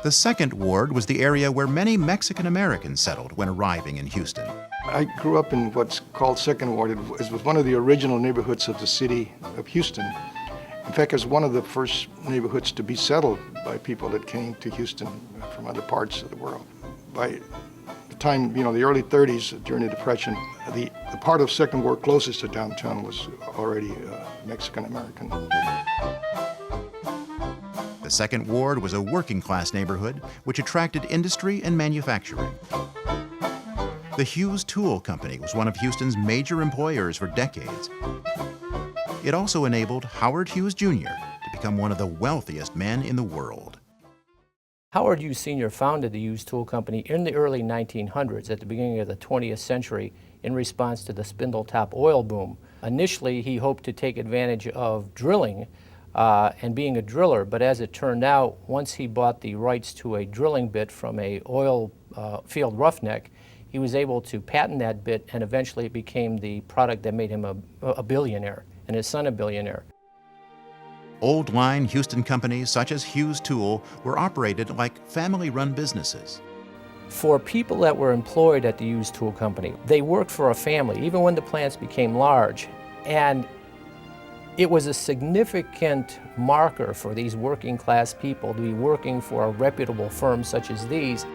The second ward was the area where many Mexican Americans settled when arriving in Houston. I grew up in what's called Second Ward. It was one of the original neighborhoods of the city of Houston. In fact, it was one of the first neighborhoods to be settled by people that came to Houston from other parts of the world. By the time, the early 30s, during the Depression, the part of Second Ward closest to downtown was already Mexican American. The Second Ward was a working-class neighborhood which attracted industry and manufacturing. The Hughes Tool Company was one of Houston's major employers for decades. It also enabled Howard Hughes Jr. to become one of the wealthiest men in the world. Howard Hughes Sr. founded the Hughes Tool Company in the early 1900s, at the beginning of the 20th century, in response to the spindle-top oil boom. Initially, he hoped to take advantage of drilling and being a driller, but as it turned out, once he bought the rights to a drilling bit from a oil field roughneck, he was able to patent that bit, and eventually it became the product that made him a billionaire, and his son a billionaire. Old-line Houston companies such as Hughes Tool were operated like family-run businesses. For people that were employed at the Hughes Tool Company, they worked for a family, even when the plants became large. And it was a significant marker for these working-class people to be working for a reputable firm such as these.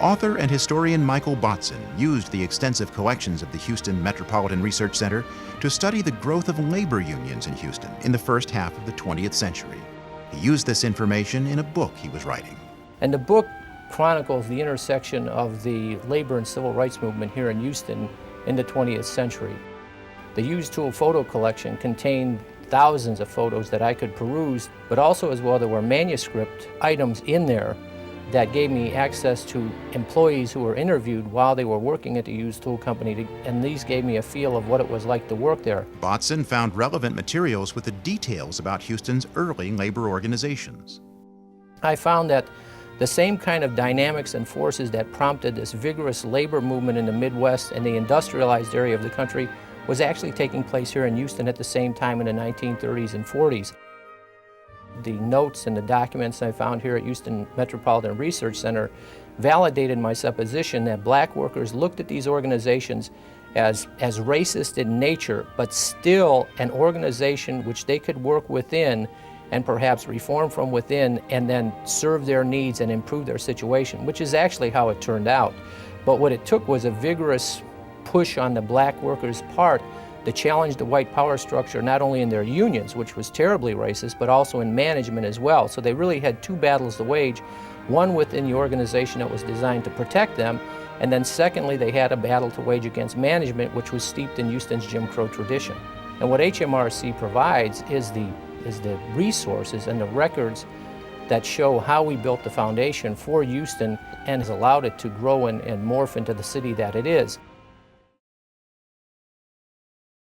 Author and historian Michael Botson used the extensive collections of the Houston Metropolitan Research Center to study the growth of labor unions in Houston in the first half of the 20th century. He used this information in a book he was writing. And the book chronicles the intersection of the labor and civil rights movement here in Houston in the 20th century. The Hughes Tool photo collection contained thousands of photos that I could peruse, but also as well there were manuscript items in there that gave me access to employees who were interviewed while they were working at the Hughes Tool Company, and these gave me a feel of what it was like to work there. Botson found relevant materials with the details about Houston's early labor organizations. I found that the same kind of dynamics and forces that prompted this vigorous labor movement in the Midwest and the industrialized area of the country was actually taking place here in Houston at the same time in the 1930s and 40s. The notes and the documents I found here at Houston Metropolitan Research Center validated my supposition that black workers looked at these organizations as racist in nature, but still an organization which they could work within and perhaps reform from within and then serve their needs and improve their situation, which is actually how it turned out. But what it took was a vigorous push on the black workers' part to challenge the white power structure, not only in their unions, which was terribly racist, but also in management as well. So they really had two battles to wage, one within the organization that was designed to protect them, and then secondly, they had a battle to wage against management, which was steeped in Houston's Jim Crow tradition. And what HMRC provides is the resources and the records that show how we built the foundation for Houston and has allowed it to grow and morph into the city that it is.